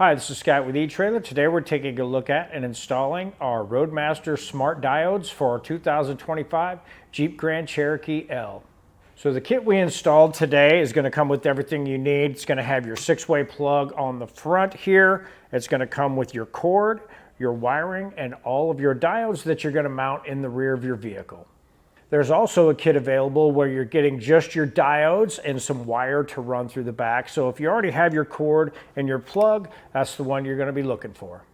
Hi, this is Scott with eTrailer. Today we're taking a look at and installing our Roadmaster Smart Diodes for our 2025 Jeep Grand Cherokee L. So the kit we installed today is going to come with everything you need. It's going to have your 6-way plug on the front here. It's going to come with your cord, your wiring, and all of your diodes that you're going to mount in the rear of your vehicle. There's also a kit available where you're getting just your diodes and some wire to run through the back. So if you already have your cord and your plug, that's the one you're going to be looking for.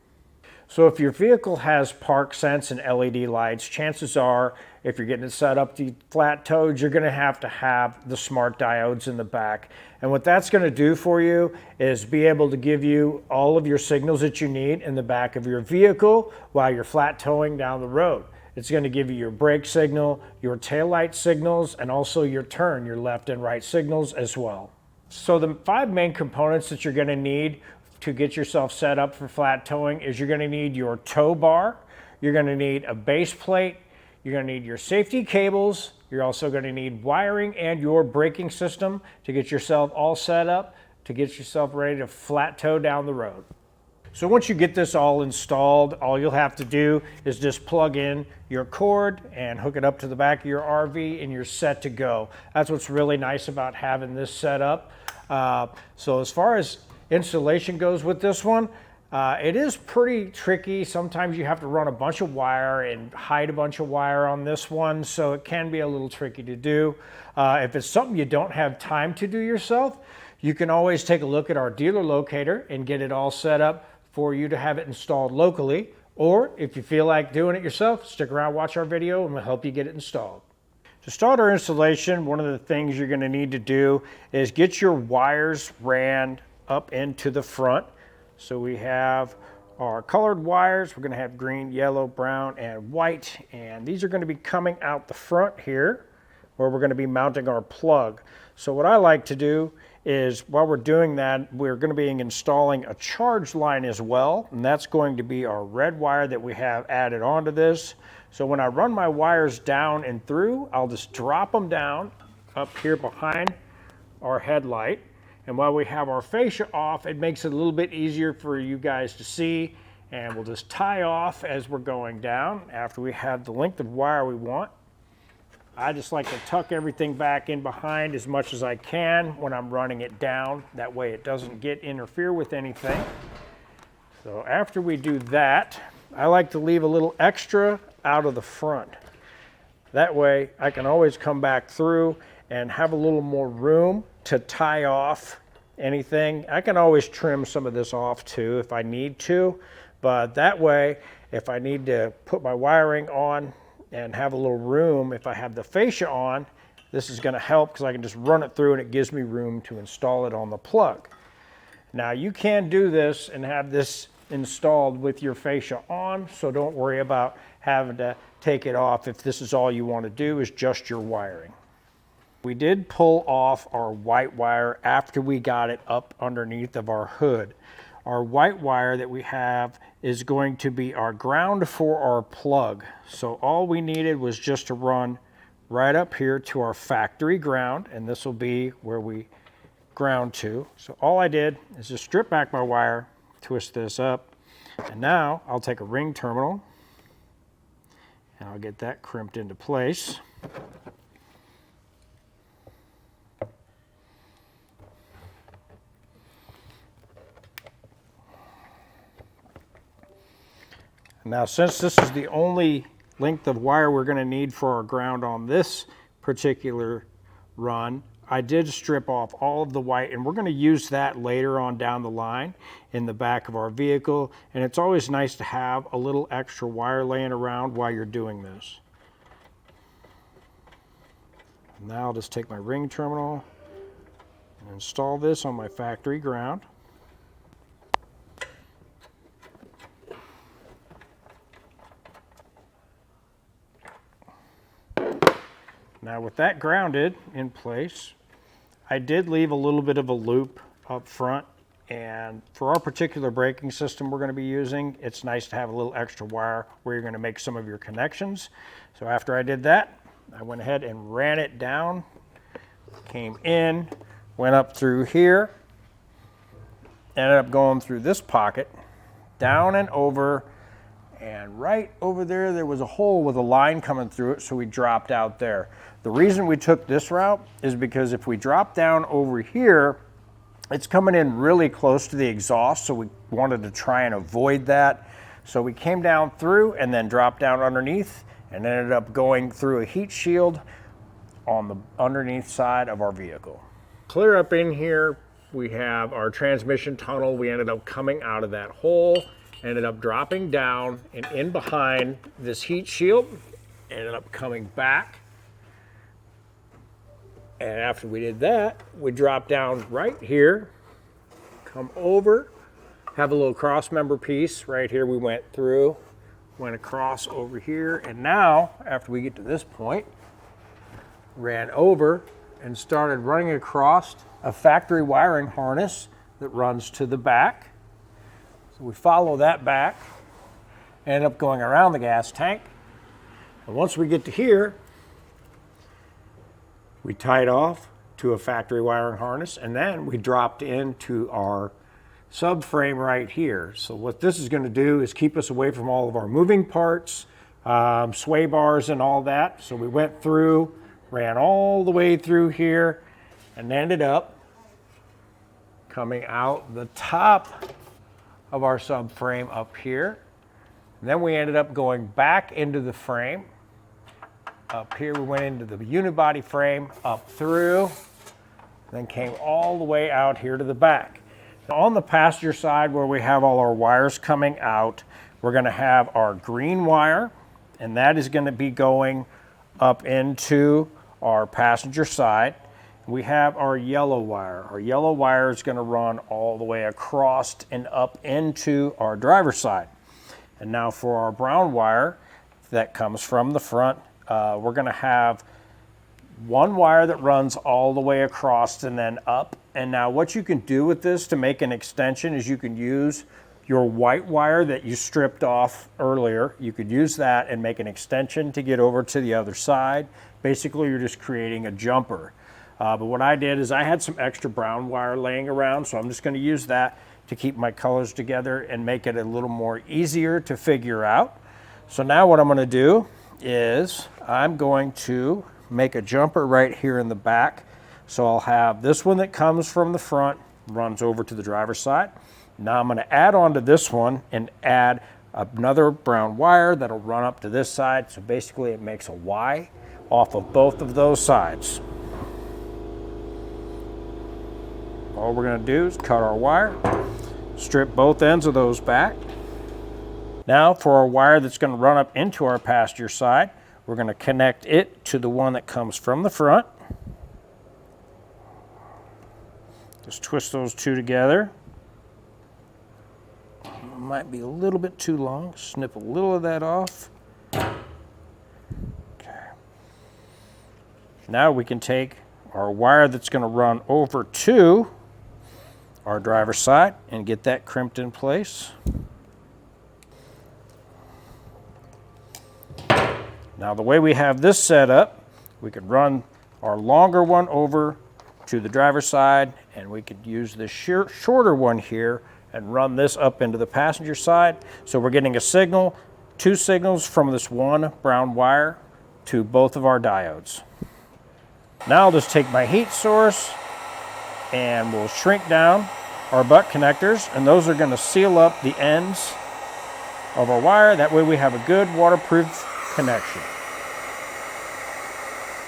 So if your vehicle has park sense and LED lights, chances are if you're getting it set up to flat toed, you're going to have the smart diodes in the back. And what that's going to do for you is be able to give you all of your signals that you need in the back of your vehicle while you're flat towing down the road. It's going to give you your brake signal, your taillight signals, and also your turn, your left and right signals as well. So the 5 main components that you're going to need to get yourself set up for flat towing is you're going to need your tow bar, you're going to need a base plate, you're going to need your safety cables, you're also going to need wiring and your braking system to get yourself all set up, to get yourself ready to flat tow down the road. So once you get this all installed, all you'll have to do is just plug in your cord and hook it up to the back of your RV and you're set to go. That's what's really nice about having this set up. So as far as installation goes with this one, it is pretty tricky. Sometimes you have to run a bunch of wire and hide a bunch of wire on this one, so it can be a little tricky to do. If it's something you don't have time to do yourself, you can always take a look at our dealer locator and get it all set up for you to have it installed locally, or if you feel like doing it yourself, stick around, watch our video, and we'll help you get it installed. To start our installation, one of the things you're going to need to do is get your wires ran up into the front. So we have our colored wires. We're going to have green, yellow, brown, and white, and these are going to be coming out the front here where we're going to be mounting our plug. So what I like to do is while we're doing that, we're going to be installing a charge line as well, and that's going to be our red wire that we have added onto this. So when I run my wires down and through, I'll just drop them down up here behind our headlight. And while we have our fascia off, it makes it a little bit easier for you guys to see, and we'll just tie off as we're going down after we have the length of wire we want. I just like to tuck everything back in behind as much as I can when I'm running it down. That way it doesn't interfere with anything. So after we do that, I like to leave a little extra out of the front. That way I can always come back through and have a little more room to tie off anything. I can always trim some of this off too if I need to, but that way if I need to put my wiring on and have a little room, if I have the fascia on, this is going to help because I can just run it through and it gives me room to install it on the plug. Now you can do this and have this installed with your fascia on, so don't worry about having to take it off if this is all you want to do is just your wiring. We did pull off our white wire after we got it up underneath of our hood. Our white wire that we have is going to be our ground for our plug. So all we needed was just to run right up here to our factory ground, and this will be where we ground to. So all I did is just strip back my wire, twist this up, and now I'll take a ring terminal and I'll get that crimped into place. Now, since this is the only length of wire we're going to need for our ground on this particular run, I did strip off all of the white, and we're going to use that later on down the line in the back of our vehicle. And it's always nice to have a little extra wire laying around while you're doing this. Now I'll just take my ring terminal and install this on my factory ground. Now with that grounded in place, I did leave a little bit of a loop up front, and for our particular braking system we're going to be using, it's nice to have a little extra wire where you're going to make some of your connections. So after I did that, I went ahead and ran it down, came in, went up through here, ended up going through this pocket, down and over, and right over there, there was a hole with a line coming through it, so we dropped out there. The reason we took this route is because if we drop down over here, it's coming in really close to the exhaust, so we wanted to try and avoid that. So we came down through and then dropped down underneath and ended up going through a heat shield on the underneath side of our vehicle. Clear up in here, we have our transmission tunnel. We ended up coming out of that hole, ended up dropping down and in behind this heat shield, ended up coming back. And after we did that, we dropped down right here, come over, have a little cross member piece right here. We went through, went across over here, and now after we get to this point, ran over and started running across a factory wiring harness that runs to the back. So we follow that back, end up going around the gas tank, and once we get to here, we tied off to a factory wiring harness, and then we dropped into our subframe right here. So what this is going to do is keep us away from all of our moving parts, sway bars and all that. So we went through, ran all the way through here, and ended up coming out the top of our subframe up here. And then we ended up going back into the frame. Up here we went into the unibody frame, up through, then came all the way out here to the back. Now on the passenger side where we have all our wires coming out, we're going to have our green wire, and that is going to be going up into our passenger side. We have our yellow wire. Our yellow wire is going to run all the way across and up into our driver's side. And now for our brown wire that comes from the front, we're going to have one wire that runs all the way across and then up. And now what you can do with this to make an extension is you can use your white wire that you stripped off earlier. You could use that and make an extension to get over to the other side. Basically, you're just creating a jumper. But what I did is I had some extra brown wire laying around, so I'm just going to use that to keep my colors together and make it a little more easier to figure out. So now what I'm going to do is I'm going to make a jumper right here in the back. So I'll have this one that comes from the front, runs over to the driver's side. Now I'm going to add on to this one and add another brown wire that'll run up to this side. So basically it makes a Y off of both of those sides. All we're going to do is cut our wire, strip both ends of those back. Now for our wire that's going to run up into our passenger side, we're going to connect it to the one that comes from the front. Just twist those two together. It might be a little bit too long. Snip a little of that off. Okay. Now we can take our wire that's going to run over to our driver's side and get that crimped in place. Now the way we have this set up, we could run our longer one over to the driver's side, and we could use this shorter one here and run this up into the passenger side. So we're getting a signal, two signals from this one brown wire to both of our diodes. Now I'll just take my heat source and we'll shrink down our butt connectors, and those are going to seal up the ends of our wire. That way we have a good waterproof connection.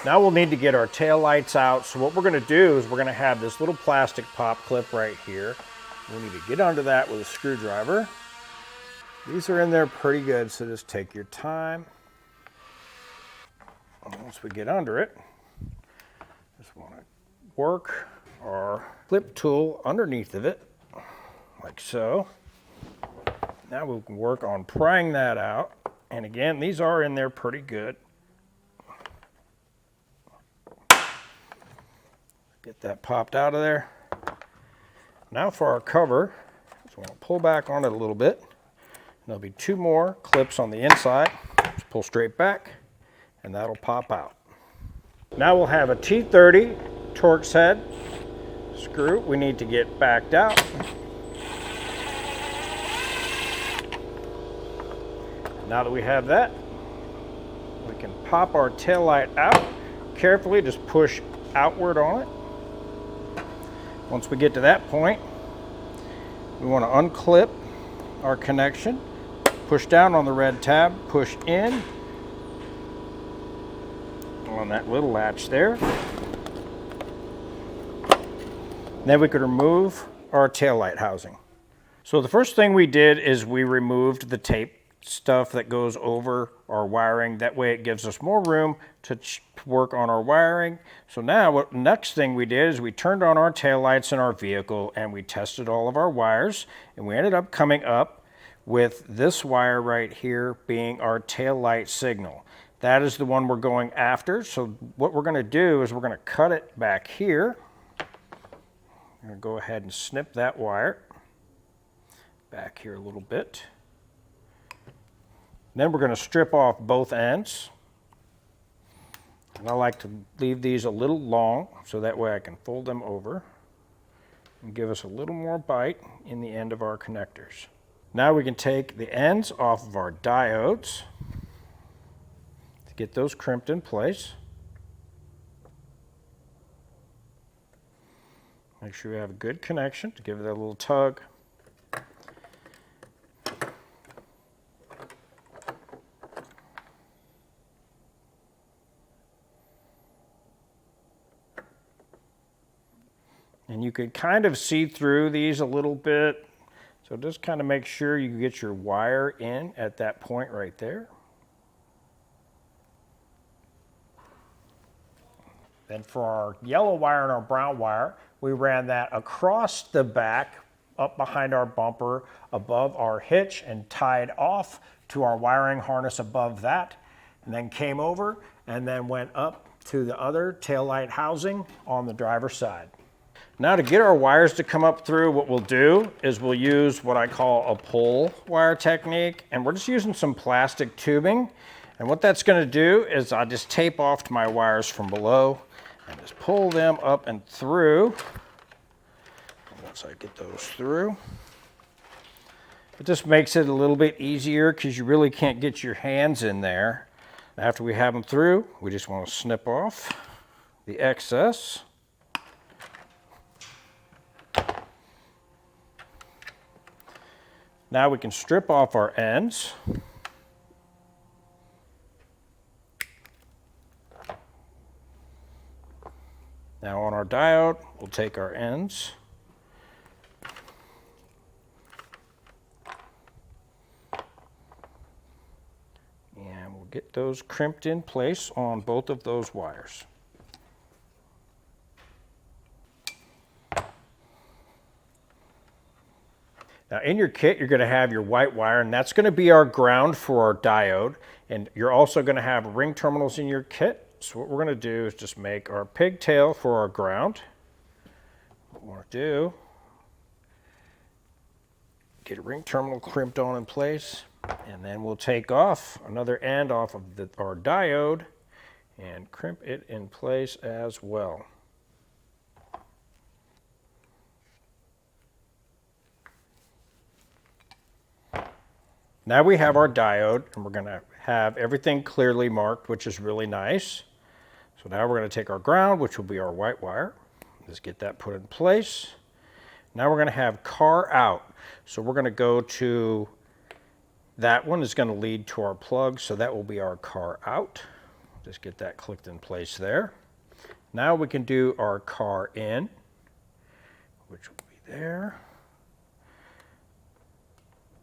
Now we'll need to get our tail lights out. So what we're going to do is we're going to have this little plastic pop clip right here. We need to get under that with a screwdriver. These are in there pretty good, so just take your time. And once we get under it, just want to work our clip tool underneath of it, like so. Now we can work on prying that out. And again, these are in there pretty good. Get that popped out of there. Now for our cover, just want to pull back on it a little bit. There'll be two more clips on the inside. Just pull straight back, and that'll pop out. Now we'll have a T30 Torx head screw we need to get backed out. Now that we have that, we can pop our tail light out. Carefully just push outward on it. Once we get to that point, we want to unclip our connection, push down on the red tab, push in on that little latch there. Then we could remove our taillight housing. So the first thing we did is we removed the tape stuff that goes over our wiring. That way it gives us more room to work on our wiring. So now what next thing we did is we turned on our taillights in our vehicle and we tested all of our wires, and we ended up coming up with this wire right here being our taillight signal. That is the one we're going after. So what we're going to do is we're going to cut it back here. I'm going to go ahead and snip that wire back here a little bit. Then we're going to strip off both ends. And I like to leave these a little long so that way I can fold them over and give us a little more bite in the end of our connectors. Now we can take the ends off of our diodes to get those crimped in place. Make sure we have a good connection to give it a little tug. And you can kind of see through these a little bit. So just kind of make sure you get your wire in at that point right there. Then for our yellow wire and our brown wire, we ran that across the back, up behind our bumper, above our hitch, and tied off to our wiring harness above that, and then came over and then went up to the other taillight housing on the driver's side. Now to get our wires to come up through, what we'll do is we'll use what I call a pull wire technique, and we're just using some plastic tubing. And what that's going to do is I just tape off my wires from below and just pull them up and through. And once I get those through, it just makes it a little bit easier because you really can't get your hands in there. After we have them through, we just want to snip off the excess. Now we can strip off our ends. Now on our diode, we'll take our ends. And we'll get those crimped in place on both of those wires. Now in your kit, you're going to have your white wire, and that's going to be our ground for our diode. And you're also going to have ring terminals in your kit. So what we're going to do is just make our pigtail for our ground. What we want to do, get a ring terminal crimped on in place, and then we'll take off another end off of our diode and crimp it in place as well. Now we have our diode, and we're going to have everything clearly marked, which is really nice. So now we're going to take our ground, which will be our white wire. Let's get that put in place. Now we're going to have car out. So we're going to go to, that one is going to lead to our plug, so that will be our car out. Just get that clicked in place there. Now we can do our car in, which will be there.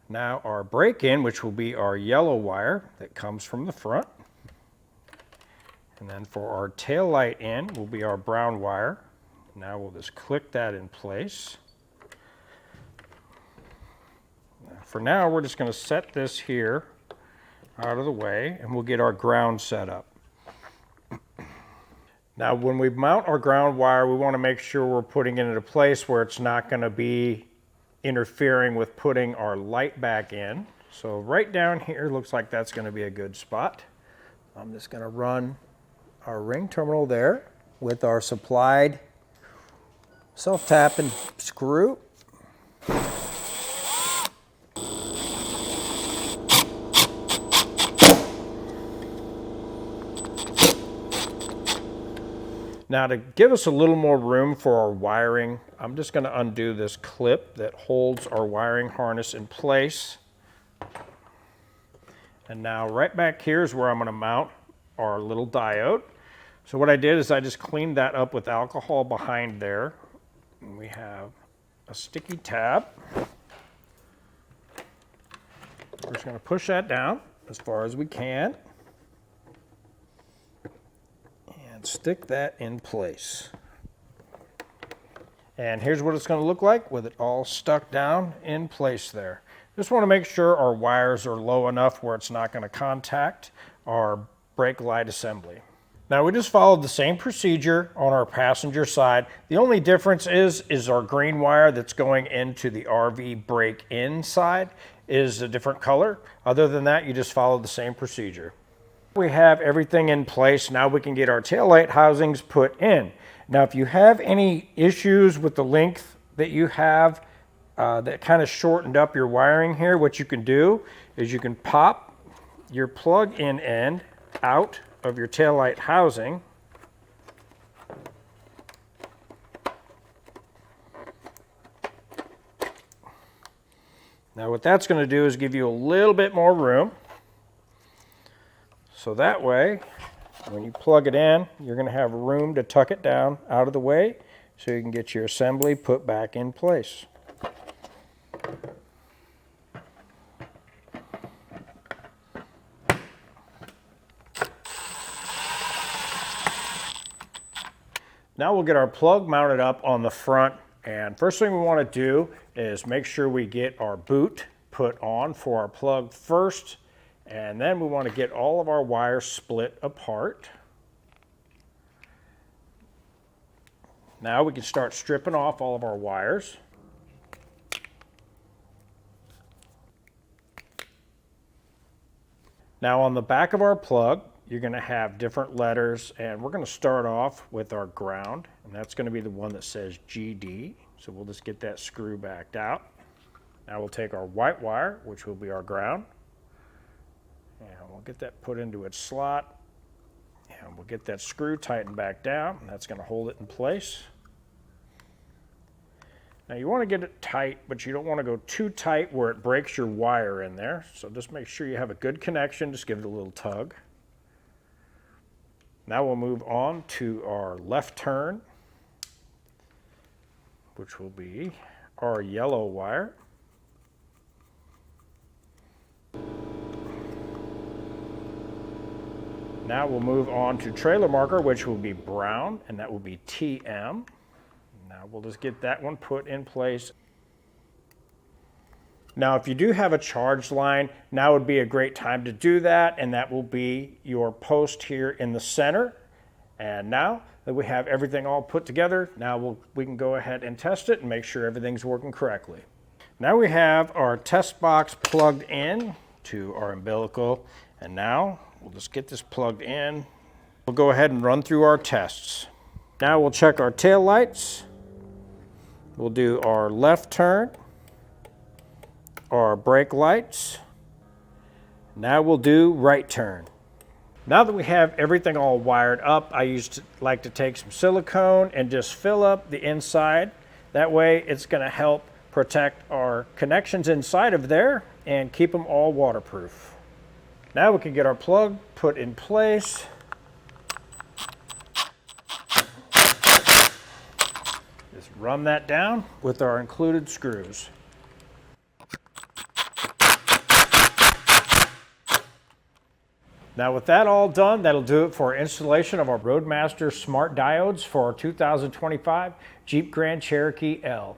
Now our break-in, which will be our yellow wire that comes from the front. And then for our tail light in will be our brown wire. Now we'll just click that in place. For now, we're just going to set this here out of the way, and we'll get our ground set up. Now when we mount our ground wire, we want to make sure we're putting it in a place where it's not going to be interfering with putting our light back in. So right down here looks like that's going to be a good spot. I'm just going to run our ring terminal there with our supplied self-tapping screw. Now to give us a little more room for our wiring, I'm just going to undo this clip that holds our wiring harness in place. And now right back here is where I'm going to mount our little diode. So what I did is I just cleaned that up with alcohol behind there. And we have a sticky tab. We're just going to push that down as far as we can. And stick that in place. And here's what it's going to look like with it all stuck down in place there. Just want to make sure our wires are low enough where it's not going to contact our brake light assembly. Now we just followed the same procedure on our passenger side. The only difference is our green wire that's going into the RV brake in side is a different color. Other than that, you just follow the same procedure. We have everything in place. Now we can get our taillight housings put in. Now if you have any issues with the length that you have that kind of shortened up your wiring here, what you can do is you can pop your plug-in end out of your taillight housing. Now what that's going to do is give you a little bit more room. So that way, when you plug it in, you're going to have room to tuck it down out of the way so you can get your assembly put back in place. Now we'll get our plug mounted up on the front, and first thing we want to do is make sure we get our boot put on for our plug first, and then we want to get all of our wires split apart. Now we can start stripping off all of our wires. Now on the back of our plug, you're going to have different letters, and we're going to start off with our ground, and that's going to be the one that says GD. So we'll just get that screw backed out. Now we'll take our white wire, which will be our ground, and we'll get that put into its slot, and we'll get that screw tightened back down, and that's going to hold it in place. Now you want to get it tight, but you don't want to go too tight where it breaks your wire in there. So just make sure you have a good connection. Just give it a little tug. Now we'll move on to our left turn, which will be our yellow wire. Now we'll move on to trailer marker, which will be brown, and that will be TM. Now we'll just get that one put in place. Now if you do have a charge line, now would be a great time to do that, and that will be your post here in the center. And now that we have everything all put together, now we can go ahead and test it and make sure everything's working correctly. Now we have our test box plugged in to our umbilical, and now we'll just get this plugged in. We'll go ahead and run through our tests. Now we'll check our tail lights. We'll do our left turn, our brake lights. Now we'll do right turn. Now that we have everything all wired up, I like to take some silicone and just fill up the inside. That way it's going to help protect our connections inside of there and keep them all waterproof. Now we can get our plug put in place. Just run that down with our included screws. Now with that all done, that'll do it for our installation of our Roadmaster Smart Diodes for our 2025 Jeep Grand Cherokee L.